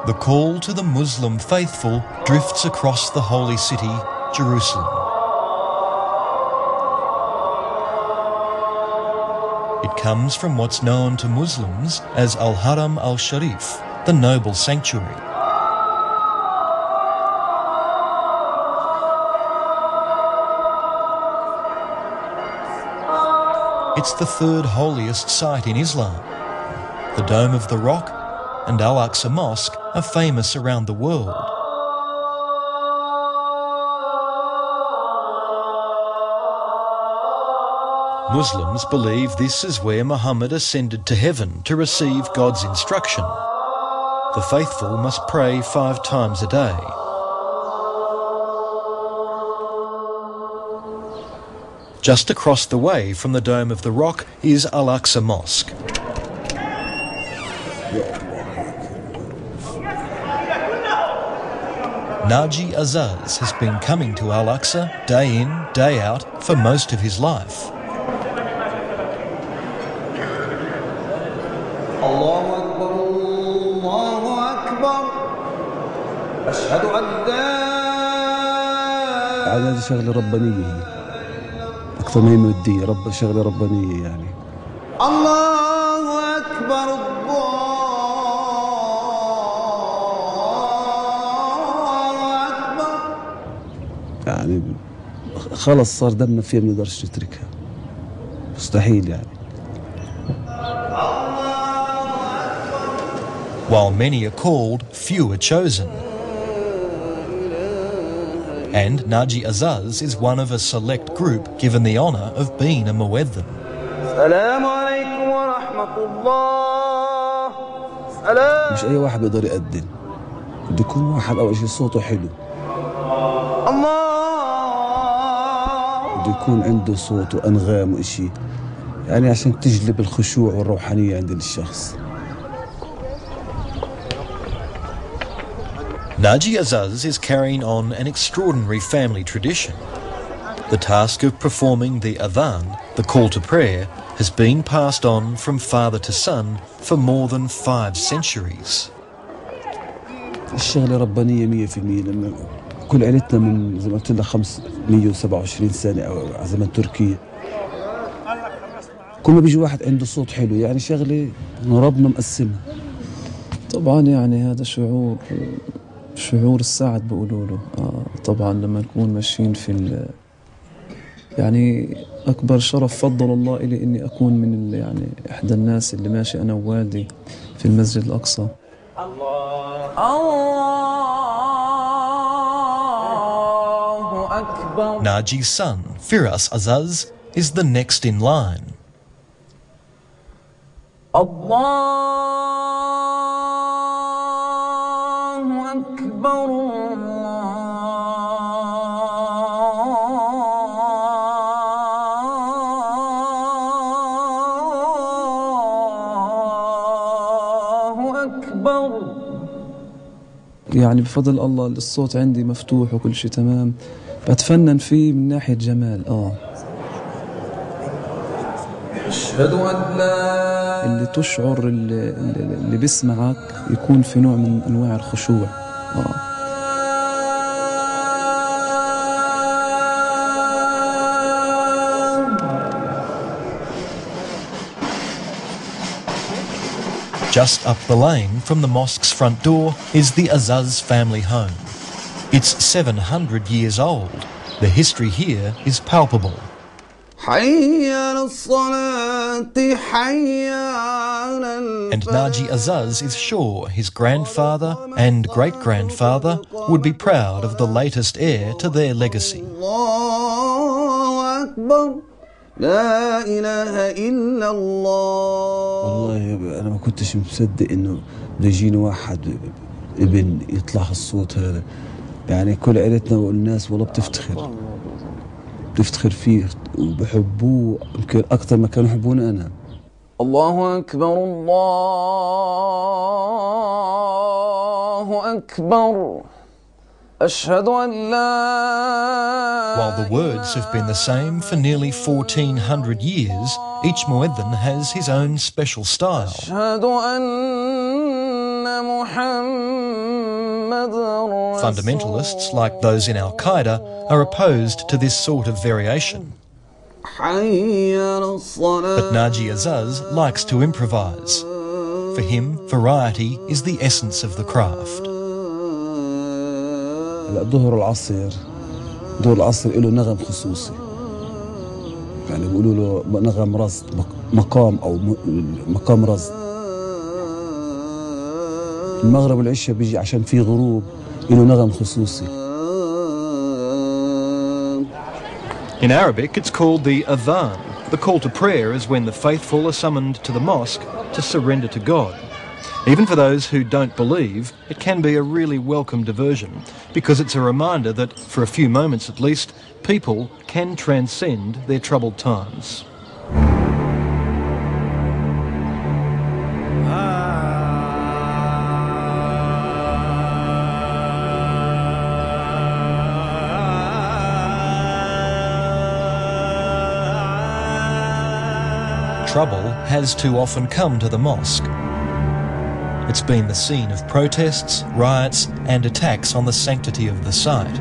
The call to the Muslim faithful drifts across the holy city, Jerusalem. It comes from what's known to Muslims as Al-Haram al-Sharif, the noble sanctuary. It's the third holiest site in Islam. The Dome of the Rock and Al-Aqsa Mosque are famous around the world. Muslims believe this is where Muhammad ascended to heaven to receive God's instruction. The faithful must pray 5 times a day. Just across the way from the Dome of the Rock is Al-Aqsa Mosque. Naji Azaz has been coming to Al-Aqsa day in, day out for most of his life. هذه شغلة ربانية أكثر ما هي مادية، شغلة ربانية يعني. الله أكبر يعني خلص صار دمنا فيها، ما نقدرش نتركها، مستحيل يعني. While many are called, few are chosen. And Naji Azaz is one of a select group given the honour of being a Muezzin. مش أي واحد بيقدر يأذن، بده يكون واحد أول شيء صوته حلو، بده يكون عنده صوت وأنغام وإشي، يعني عشان تجلب الخشوع والروحانية عند الشخص. Naji Azaz is carrying on an extraordinary family tradition. The task of performing the Azan, the call to prayer, has been passed on from father to son for more than 5 centuries. الشغلة ربانية 100%، لأن كل عيلتنا من زي ما قلت لك 527 سنة أو زمن تركيا. كل ما بيجي واحد عنده صوت حلو يعني شغلة ربنا مقسمها. طبعا يعني هذا شعور السعد بقولوا له. طبعا لما نكون ماشيين في يعني أكبر شرف فضل الله إلي إني أكون من يعني إحدى الناس اللي ماشي أنا ووالدي في المسجد الأقصى. Naji's son, Firas Azaz, is the next in line. يعني بفضل الله الصوت عندي مفتوح وكل شيء تمام، بتفنن فيه من ناحية جمال. أشهد أن لا اللي تشعر اللي بيسمعك يكون في نوع من أنواع الخشوع. Just up the lane from the mosque's front door is the Azaz family home. It's 700 years old. The history here is palpable. And Naji Azaz is sure his grandfather and great-grandfather would be proud of the latest heir to their legacy. لا إله إلا الله. والله أنا ما كنتش مصدق إنه بيجيني واحد ابن يطلع الصوت هذا، يعني كل عيلتنا والناس والله بتفتخر فيه وبحبوه يمكن أكثر ما كانوا يحبوني أنا. الله أكبر الله الله أكبر أشهد أن لا. While the words have been the same for nearly 1400 years, each Muezzin has his own special style. أشهد أن محمد رسول. Fundamentalists, like those in Al-Qaeda, are opposed to this sort of variation. But Naji Azaz likes to improvise. For him, variety is the essence of the craft. ظهر العصر له نغم خصوصي، يعني بيقولوا له نغم رصد، مقام أو مقام رصد. المغرب والعشاء بيجي عشان في غروب له نغم خصوصي. In Arabic, it's called the Azan. The call to prayer is when the faithful are summoned to the mosque to surrender to God. Even for those who don't believe, it can be a really welcome diversion because it's a reminder that, for a few moments at least, people can transcend their troubled times. Trouble has too often come to the mosque. It's been the scene of protests, riots and attacks on the sanctity of the site.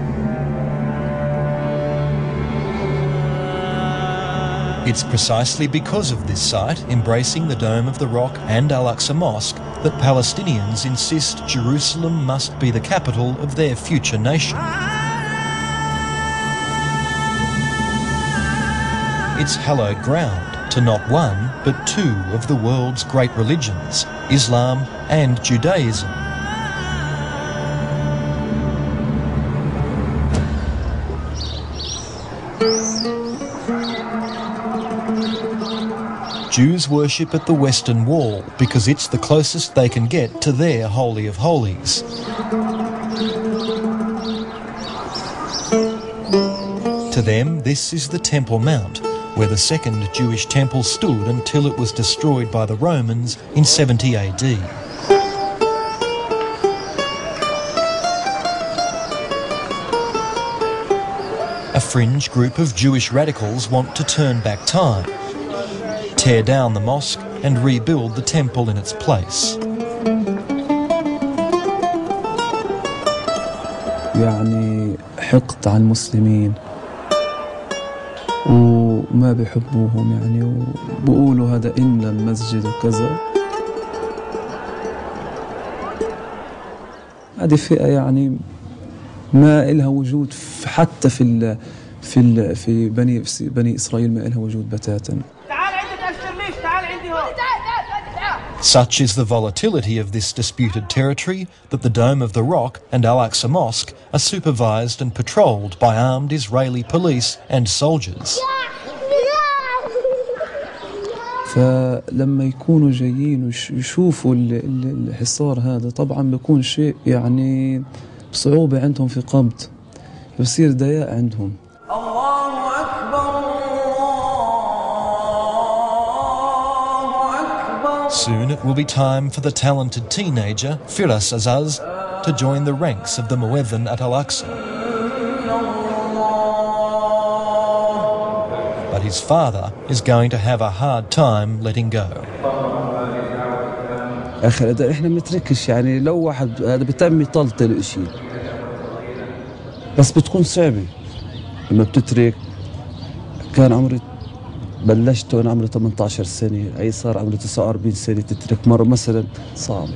It's precisely because of this site, embracing the Dome of the Rock and Al-Aqsa Mosque, that Palestinians insist Jerusalem must be the capital of their future nation. It's hallowed ground to not one, but two of the world's great religions, Islam and Judaism. Jews worship at the Western Wall because it's the closest they can get to their Holy of Holies. To them, this is the Temple Mount, where the second Jewish temple stood until it was destroyed by the Romans in 70 AD. A fringe group of Jewish radicals want to turn back time, tear down the mosque and rebuild the temple in its place. يعني حقد على المسلمين وما بيحبوهم يعني وبقولوا هذا إن المسجد وكذا. هذه فئة يعني ما إلها وجود حتى في بني إسرائيل ما إلها وجود بتاتا. Such is the volatility of this disputed territory that the Dome of the Rock and Al-Aqsa Mosque are supervised and patrolled by armed Israeli police and soldiers. فلما يكونوا جايين ويشوفوا الحصار هذا طبعا بيكون شيء يعني بصعوبة عندهم في قبض، بصير ضياع عندهم. Soon it will be time for the talented teenager, Firas Azaz, to join the ranks of the Muezzin at Al-Aqsa. But his father is going to have a hard time letting go. أخي إحنا بنتركش يعني لو واحد هذا بتم يطلطل إشي بس بتكون صعبة لما بتترك. كان عمري بلشت وأنا عمري 18 سنة، أي صار عمري 49 سنة، تترك مرة مثلا صعبة.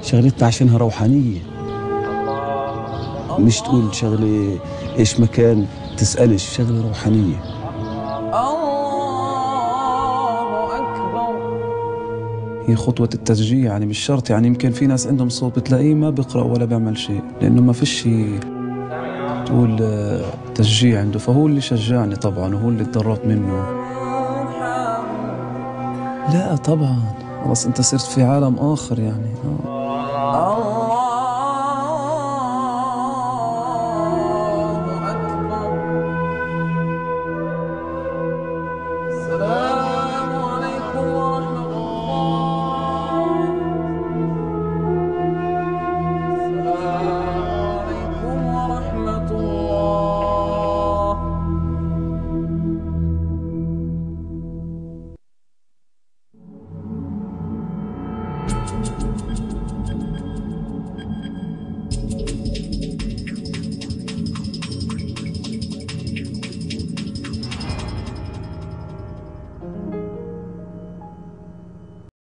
شغلتنا عشانها روحانية، مش تقول شغلة إيش مكان تسألش، شغلة روحانية. هي خطوة التشجيع يعني مش شرط، يعني يمكن في ناس عندهم صوت بتلاقيه ما بيقرأ ولا بيعمل شيء لأنه ما فيش تقول تشجيع عنده، فهو اللي شجعني طبعا وهو اللي اتضررت منه. لا طبعا خلاص انت صرت في عالم آخر يعني.